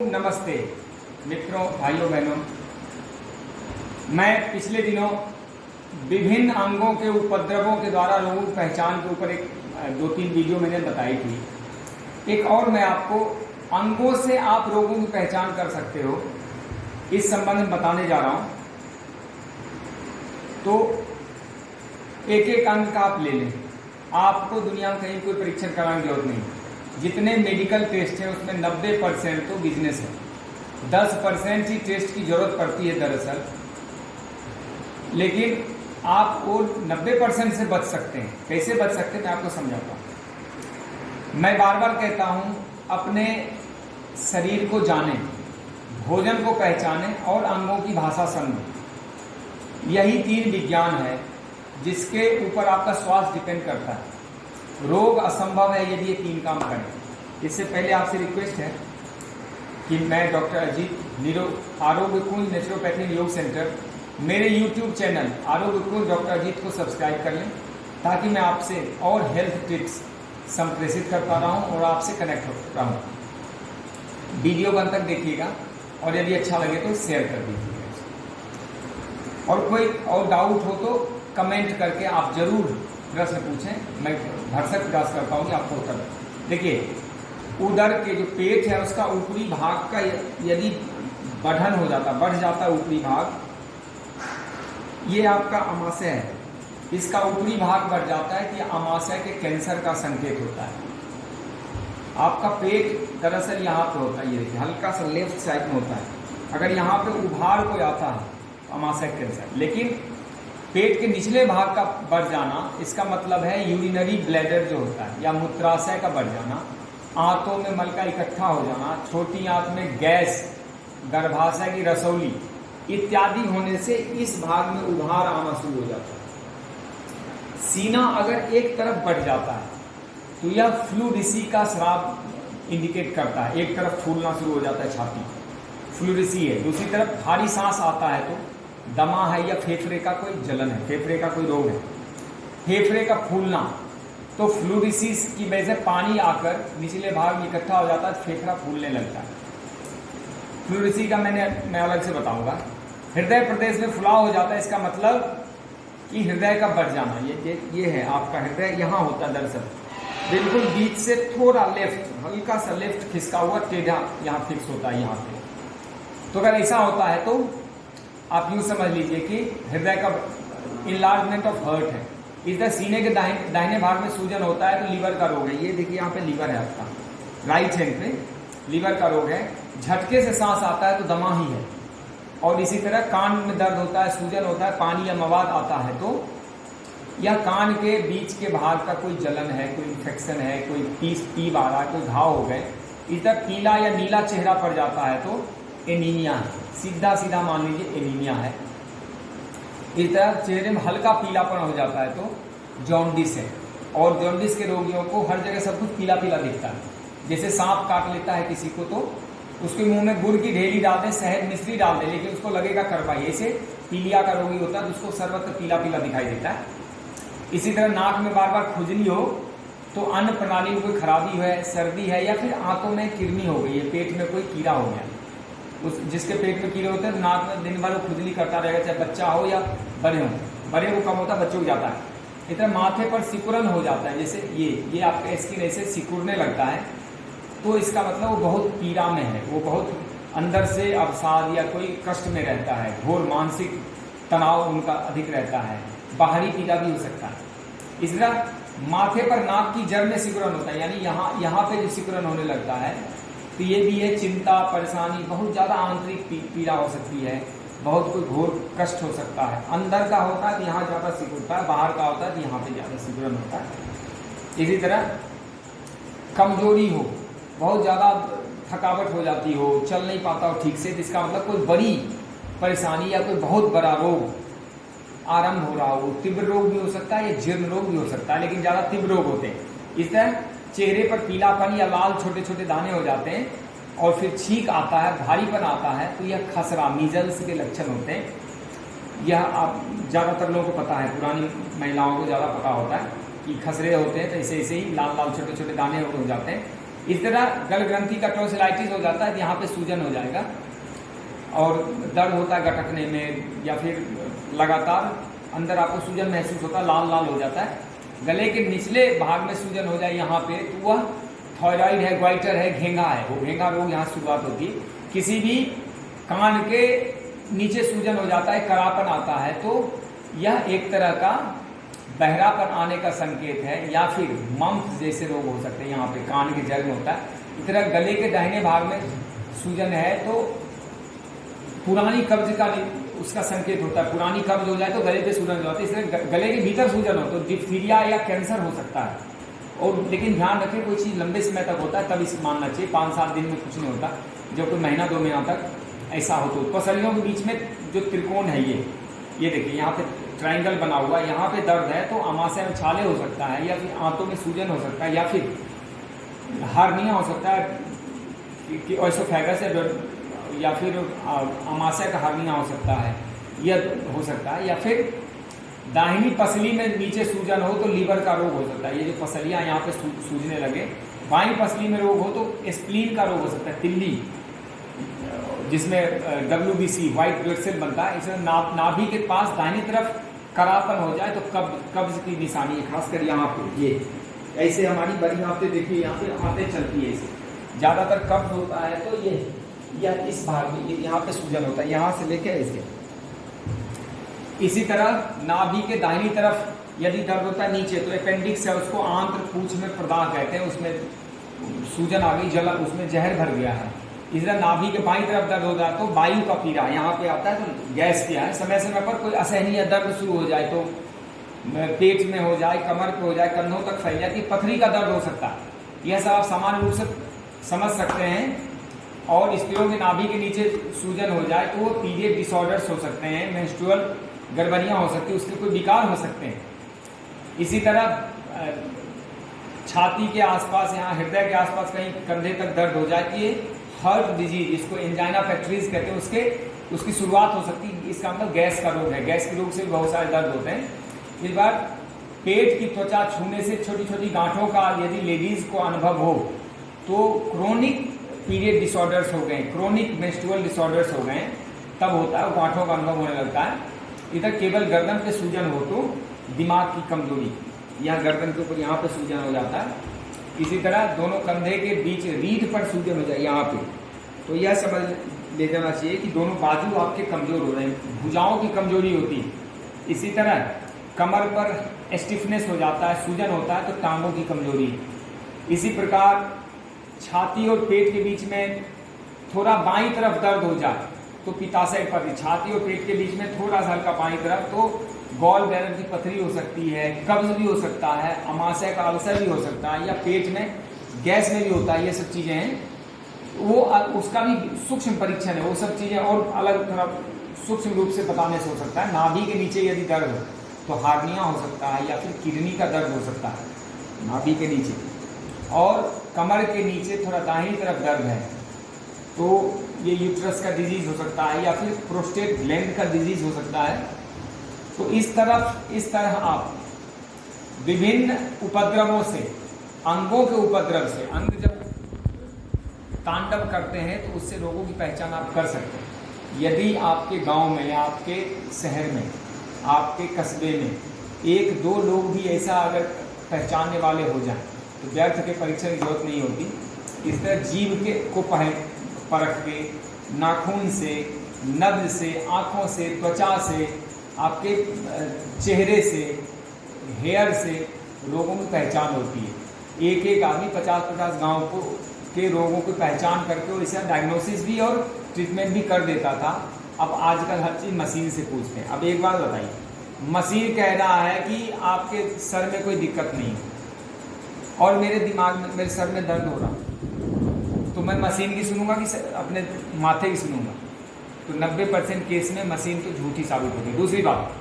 नमस्ते मित्रों, भाइयों बहनों। मैं पिछले दिनों विभिन्न अंगों के उपद्रवों के द्वारा रोगों की पहचान के ऊपर एक 2-3 वीडियो मैंने बताई थी। एक और मैं आपको अंगों से आप रोगों की पहचान कर सकते हो, इस संबंध में बताने जा रहा हूं। तो एक एक अंग का आप ले लें। आपको दुनिया में कहीं कोई परीक्षण कराने की जरूरत नहीं। जितने मेडिकल टेस्ट हैं उसमें 90% तो बिजनेस है, 10% ही टेस्ट की जरूरत पड़ती है दरअसल। लेकिन आप वो 90% से बच सकते हैं। कैसे बच सकते हैं मैं आपको समझाता हूँ। मैं बार बार कहता हूँ, अपने शरीर को जाने, भोजन को पहचाने और अंगों की भाषा समझें। यही 3 विज्ञान है जिसके ऊपर आपका स्वास्थ्य डिपेंड करता है। रोग असंभव है यदि ये 3 काम करें। इससे पहले आपसे रिक्वेस्ट है कि मैं डॉक्टर अजीत आरोग्य कुंज नेचुरोपैथी योग सेंटर, मेरे यूट्यूब चैनल आरोग्य कुंज डॉक्टर अजीत को सब्सक्राइब कर लें, ताकि मैं आपसे और हेल्थ टिप्स संप्रेषित कर पा रहा हूँ और आपसे कनेक्ट हो रहा हूँ। वीडियो को अंत तक देखिएगा और यदि अच्छा लगे तो शेयर कर दीजिएगा। और कोई और डाउट हो तो कमेंट करके आप जरूर प्रश्न पूछें। मैं भरसक प्रयास करता हूँ कि आपको उत्तर। देखिए, उदर के जो पेट है उसका ऊपरी भाग का यदि बढ़न हो जाता, बढ़ जाता है ऊपरी भाग, ये आपका अमाशय है। इसका ऊपरी भाग बढ़ जाता है कि अमाशय के कैंसर का संकेत होता है। आपका पेट दरअसल यहाँ पे होता है, ये देखिए हल्का सा लेफ्ट साइड में होता है। अगर यहाँ पे उभार कोई आता है तो अमाशय कैंसर। लेकिन पेट के निचले भाग का बढ़ जाना, इसका मतलब है यूरिनरी ब्लैडर जो होता है या मूत्राशय का बढ़ जाना, आंतों में मल का इकट्ठा हो जाना, छोटी आंत में गैस, गर्भाशय की रसौली इत्यादि होने से इस भाग में उभार आना शुरू हो जाता है। सीना अगर एक तरफ बढ़ जाता है तो यह फ्लूरिसी का स्राव इंडिकेट करता है। एक तरफ फूलना शुरू हो जाता है छाती, फ्लूरिसी है। दूसरी तरफ भारी सांस आता है तो दमा है या फेफड़े का कोई जलन है, फेफड़े का कोई रोग है, फेफड़े का फूलना, तो फ्लूरिसिस की वजह से पानी आकर निचले भाग में इकट्ठा हो जाता है, फेफड़ा फूलने लगता है। फ्लूरिसी का मैं अलग से बताऊंगा। हृदय प्रदेश में फुलाव हो जाता है, इसका मतलब कि हृदय का बढ़ जाना। ये है आपका हृदय, यहाँ होता है दरअसल बिल्कुल बीच से थोड़ा लेफ्ट, हल्का सा लेफ्ट खिसका हुआ टेढ़ा यहाँ फिक्स होता है यहाँ पे। तो अगर ऐसा होता है तो आप यूँ समझ लीजिए कि हृदय का इनलार्जमेंट ऑफ हार्ट है। इधर सीने के दाहिने भाग में सूजन होता है तो लीवर का रोग है। ये देखिए यहाँ पे लीवर है आपका, राइट हैंड पे लीवर का रोग है। झटके से सांस आता है तो दमा ही है। और इसी तरह कान में दर्द होता है, सूजन होता है, पानी या मवाद आता है तो या कान के बीच के भाग का कोई जलन है, कोई इन्फेक्शन है, कोई पीप आ रहा है, कोई घाव हो गए, इधर पीला या नीला चेहरा पड़ जाता है तो एनीमिया है। सीधा सीधा मान लीजिए एनीमिया है। इस तरह चेहरे में हल्का पीलापन हो जाता है तो जॉन्डिस है। और जॉन्डिस के रोगियों को हर जगह सब कुछ पीला पीला दिखता है। जैसे सांप काट लेता है किसी को तो उसके मुंह में गुड़ की ढेली डाल दें, शहद मिश्री डाल दें, लेकिन उसको लगेगा करवाई। ऐसे पीलिया का रोगी होता है तो उसको सर्वत्र पीला पीला दिखाई देता है। इसी तरह नाक में बार बार खुजली हो तो अन्न प्रणाली में कोई खराबी है, सर्दी है, या फिर आंतों में कृमि हो गई है, पेट में कोई कीड़ा हो गया। उस जिसके पेट में कीड़े होते हैं तो नाक में दिन भर वो खुजली करता रहेगा, चाहे बच्चा हो या बड़े हो। बड़े को कम होता है, बच्चों को जाता है। इतना माथे पर सिकुड़न हो जाता है, जैसे ये आपका स्किन ऐसे सिकुड़ने लगता है तो इसका मतलब वो बहुत पीड़ा में है, वो बहुत अंदर से अवसाद या कोई कष्ट में रहता है, घोर मानसिक तनाव उनका अधिक रहता है, बाहरी पीड़ा भी हो सकता है। इस तरह माथे पर नाक की जड़ में सिकुड़न होता है, यानी यहाँ पे जो सिकुड़न होने लगता है तो ये भी है चिंता, परेशानी, बहुत ज़्यादा आंतरिक पीड़ा हो सकती है, बहुत कोई घोर कष्ट हो सकता है। अंदर का होता है तो यहाँ ज़्यादा सिकुड़ता है, बाहर का होता है तो यहाँ पे ज़्यादा सिकुड़न होता है। इसी तरह कमजोरी हो, बहुत ज़्यादा थकावट हो जाती हो, चल नहीं पाता हो ठीक से, तो इसका मतलब कोई बड़ी परेशानी या कोई बहुत बड़ा रोग आरंभ हो रहा हो। तीव्र रोग भी हो सकता है या जीर्ण रोग भी हो सकता है, लेकिन ज़्यादा तीव्र रोग होते हैं। इस तरह चेहरे पर पीलापन या लाल छोटे छोटे दाने हो जाते हैं और फिर छींक आता है, भारीपन आता है, तो यह खसरा, मीजल्स के लक्षण होते हैं। यह आप ज़्यादातर लोगों को पता है, पुरानी महिलाओं को ज़्यादा पता होता है कि खसरे होते हैं तो ऐसे ऐसे ही लाल लाल छोटे छोटे दाने हो जाते हैं। इस तरह गल ग्रंथि का टॉन्सिलाइटिस हो जाता है तो यहाँ पे सूजन हो जाएगा और दर्द होता है गटकने में, या फिर लगातार अंदर आपको सूजन महसूस होता है, लाल लाल हो जाता है। गले के निचले भाग में सूजन हो जाए यहाँ पे तो वह थायराइड है, ग्वाइटर है, घेंगा है, वो घेंगा रोग यहाँ शुरुआत होती है। किसी भी कान के नीचे सूजन हो जाता है, करापन आता है, तो यह एक तरह का बहरापन आने का संकेत है, या फिर मम्प जैसे रोग हो सकते हैं। यहाँ पे कान के जड़ में होता है। इस तरह गले के दाहिने भाग में सूजन है तो पुरानी कब्ज का उसका संकेत होता है। पुरानी कब्ज हो जाए तो गले पे सूजन हो जाती है। इस तरह गले के भीतर सूजन हो तो डिप्थीरिया या कैंसर हो सकता है। और लेकिन ध्यान रखें, कोई चीज़ लंबे समय तक होता है तब इसे मानना चाहिए। 5-7 दिन में कुछ नहीं होता, जब कोई महीना 2 महीना तक ऐसा हो तो। पसलियों के बीच में जो त्रिकोण है ये देखिए, यहाँ पे ट्रायंगल बना हुआ, यहाँ पे दर्द है तो अमाशय में छाले हो सकता है, या फिर आंतों में सूजन हो सकता है, या फिर हार्निया हो सकता है कि ओएसोफेगस है, या फिर अमाशय का हार्निया हो सकता है, यह हो सकता है। या फिर दाहिनी पसली में नीचे सूजन हो तो लीवर का रोग हो सकता है। ये जो पसलियाँ यहाँ पे सूजने लगे, बाईं पसली में रोग हो तो स्प्लीन का रोग हो सकता है, तिल्ली, जिसमें WBC व्हाइट ब्लड सेल बनता है। इसमें नाभि के पास दाहिनी तरफ करापन हो जाए तो कब्ज की निशानी है, खासकर यहाँ पे। ये ऐसे हमारी बड़ी आंतें देखिए, यहाँ पे आंतें चलती है, ऐसे ज़्यादातर कब्ज होता है तो ये या इस भाग में यहाँ पे सूजन होता है, यहाँ से लेके ऐसे। इसी तरह नाभि के दाहिनी तरफ यदि दर्द होता है नीचे तो अपेंडिक्स है, उसको आंत्र पूछ में प्रदाह कहते हैं, उसमें सूजन आ गई, जला, उसमें जहर भर गया है। इस तरह नाभि के बाईं तरफ दर्द हो जाए तो वायु का पीड़ा यहाँ पे आता है तो गैस किया है। समय समय पर कोई असहनीय दर्द शुरू हो जाए तो पेट में हो जाए, कमर पे हो जाए, कंधों तक फैल जाए, पथरी का दर्द हो सकता है। यह सब आप सामान्य रूप से समझ सकते हैं। और स्त्रियों के नाभि के नीचे सूजन हो जाए तो वो पीरियड डिसऑर्डर्स हो सकते हैं, मेंस्ट्रुअल गड़बड़ियाँ हो सकती है, उसके कोई विकार हो सकते हैं। इसी तरह छाती के आसपास, यहाँ हृदय के आसपास कहीं कंधे तक दर्द हो जाए कि हार्ट डिजीज, इसको एंजाइना पेक्टोरिस कहते हैं, उसकी शुरुआत हो सकती है। इसका मतलब गैस का रोग है। गैस के रोग से भी बहुत सारे दर्द होते हैं। इस बार पेट की त्वचा छूने से छोटी छोटी गांठों का यदि लेडीज को अनुभव हो तो क्रोनिक पीरियड डिसऑर्डर्स हो गए, क्रोनिक मेंस्ट्रुअल डिसऑर्डर्स हो गए, तब होता है, गांठों का अनुभव होने लगता है। इधर केवल गर्दन पे सूजन हो तो दिमाग की कमजोरी, यहाँ गर्दन के ऊपर यहाँ पे सूजन हो जाता है। इसी तरह दोनों कंधे के बीच रीढ़ पर सूजन हो जाए यहाँ पे, तो यह समझ ले जाना चाहिए कि दोनों बाजू आपके कमजोर हो रहे हैं, भुजाओं की कमजोरी होती है। इसी तरह कमर पर स्टिफनेस हो जाता है, सूजन होता है तो टांगों की कमजोरी। इसी प्रकार छाती और पेट के बीच में थोड़ा बाईं तरफ दर्द हो जाए तो पित्ताशय पथरी, छाती और पेट के बीच में थोड़ा सा हल्का बाईं तरफ तो गॉल ब्लैडर की पथरी हो सकती है, कब्ज भी हो सकता है, अमाशय का अल्सर भी हो सकता है, या पेट में गैस में भी होता है। ये सब चीज़ें हैं, वो उसका भी सूक्ष्म परीक्षण है, वो सब चीज़ें और अलग थोड़ा सूक्ष्म रूप से बताने से हो सकता है। नाभि के नीचे यदि दर्द हो तो हार्निया हो सकता है, या फिर किडनी का दर्द हो सकता है नाभि के नीचे। और कमर के नीचे थोड़ा दाहिनी तरफ दर्द है तो ये यूट्रस का डिजीज हो सकता है, या फिर प्रोस्टेट ग्लैंड का डिजीज हो सकता है। तो इस तरह आप विभिन्न उपद्रवों से, अंगों के उपद्रव से, अंग जब तांडव करते हैं तो उससे रोगों की पहचान आप कर सकते हैं। यदि आपके गांव में, आपके शहर में, आपके कस्बे में 1-2 लोग भी ऐसा अगर पहचानने वाले हो जाएं तो व्यर्थ के परीक्षण की जरूरत नहीं होती। इस तरह जीभ के को परख के, नाखून से, नब्ज से, आँखों से, त्वचा से, आपके चेहरे से, हेयर से रोगों की पहचान होती है। एक आदमी 50-50 गाँव को के रोगों की पहचान करके और इसका डायग्नोसिस भी और ट्रीटमेंट भी कर देता था। अब आजकल हर चीज़ मशीन से पूछते हैं। अब एक बात बताइए, मशीन कह रहा है कि आपके सर में कोई दिक्कत नहीं है और मेरे दिमाग में, मेरे सर में दर्द हो रहा, तो मैं मशीन की सुनूंगा कि अपने माथे की सुनूंगा? तो 90% केस में मशीन तो झूठी साबित होगी। दूसरी बात,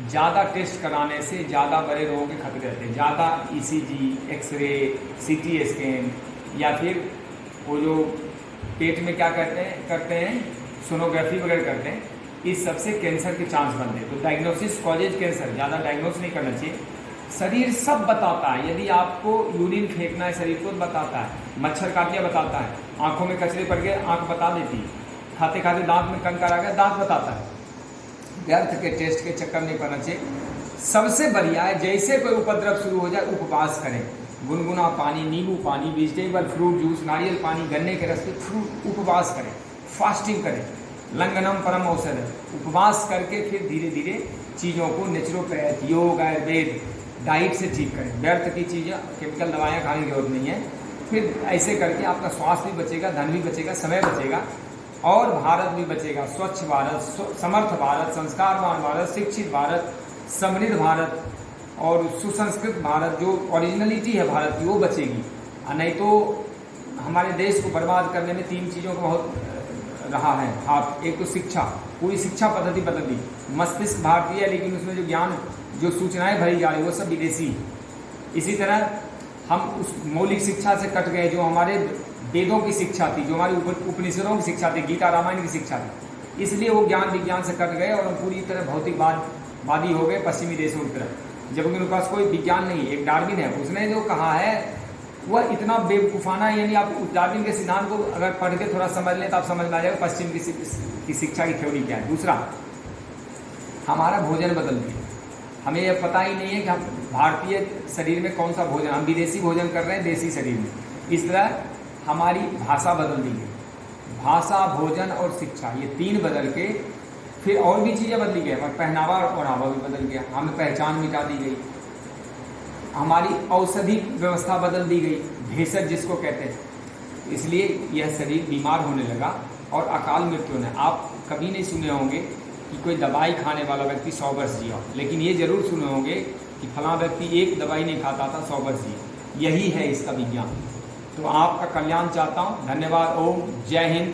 ज़्यादा टेस्ट कराने से ज़्यादा बड़े रोगों के खतरे रहते हैं। ज़्यादा ECG, एक्सरे, CT स्कैन, या फिर वो जो पेट में क्या करते हैं सोनोग्राफी वगैरह करते हैं, इस सबसे कैंसर के चांस बनते हैं। तो डायग्नोसिस कॉजेज कैंसर, ज़्यादा डायग्नोस नहीं करना चाहिए। शरीर सब बताता है। यदि आपको यूरिन फेंकना है शरीर को बताता है, मच्छर काट लिया बताता है, आंखों में कचरे पड़ गए आंख बता देती है, खाते खाते दांत में कंकर आ गया दांत बताता है। व्यर्थ के टेस्ट के चक्कर नहीं पड़ना चाहिए। सबसे बढ़िया है जैसे कोई उपद्रव शुरू हो जाए उपवास करें, गुनगुना पानी, नींबू पानी, वेजिटेबल फ्रूट जूस, नारियल पानी, गन्ने के रस के फ्रूट, उपवास करें, फास्टिंग करें। लंघनम परम औषध है। उपवास करके फिर धीरे धीरे चीज़ों को नेचुरोपैथ, योग, आयुर्वेद, डाइट से ठीक करें। व्यर्थ की चीज़ें, केमिकल दवाएं खाने की जरूरत नहीं है। फिर ऐसे करके आपका स्वास्थ्य भी बचेगा, धन भी बचेगा, समय बचेगा और भारत भी बचेगा। स्वच्छ भारत, समर्थ भारत, संस्कारवान भारत, शिक्षित भारत, समृद्ध भारत और सुसंस्कृत भारत, जो ओरिजिनलिटी है भारत की वो बचेगी। नहीं तो हमारे देश को बर्बाद करने में 3 चीज़ों का बहुत रहा है हाथ। एक तो शिक्षा, पूरी शिक्षा पद्धति बदल दी। मस्तिष्क भारतीय है लेकिन उसमें जो ज्ञान, जो सूचनाएं भरी जा रही वो सब विदेशी। इसी तरह हम उस मौलिक शिक्षा से कट गए जो हमारे वेदों की शिक्षा थी, जो हमारी उपनिषदों की शिक्षा थी, गीता रामायण की शिक्षा थी। इसलिए वो ज्ञान विज्ञान से कट गए और पूरी तरह भौतिकवादी हो गए पश्चिमी देशों की तरफ, जबकि उनके पास कोई विज्ञान नहीं। एक डार्विन है, उसने जो कहा है वह इतना बेवकूफ़ाना, यानी आप डार्विन के सिद्धांत को अगर पढ़ के थोड़ा समझ लें तो आप समझ में आ जाएगा पश्चिम की शिक्षा की थ्योरी क्या है। दूसरा, हमारा भोजन बदल दिया। हमें यह पता ही नहीं है कि हम भारतीय शरीर में कौन सा भोजन, हम विदेशी भोजन कर रहे हैं देसी शरीर में। इस तरह हमारी भाषा बदल दी गई। भाषा, भोजन और शिक्षा, ये 3 बदल के फिर और भी चीज़ें बदली गई। हमारा पहनावा और ओढ़ावा भी बदल गया, हमें पहचान मिटा दी गई। हमारी औषधि व्यवस्था बदल दी गई, भेषज जिसको कहते हैं। इसलिए यह शरीर बीमार होने लगा और अकाल मृत्यु ने। आप कभी नहीं सुने होंगे कि कोई दवाई खाने वाला व्यक्ति 100 वर्ष जिया, लेकिन ये जरूर सुने होंगे कि फलां व्यक्ति एक दवाई नहीं खाता था 100 वर्ष जिया। यही है इसका विज्ञान। तो आपका कल्याण चाहता हूँ। धन्यवाद। ओम जय हिंद।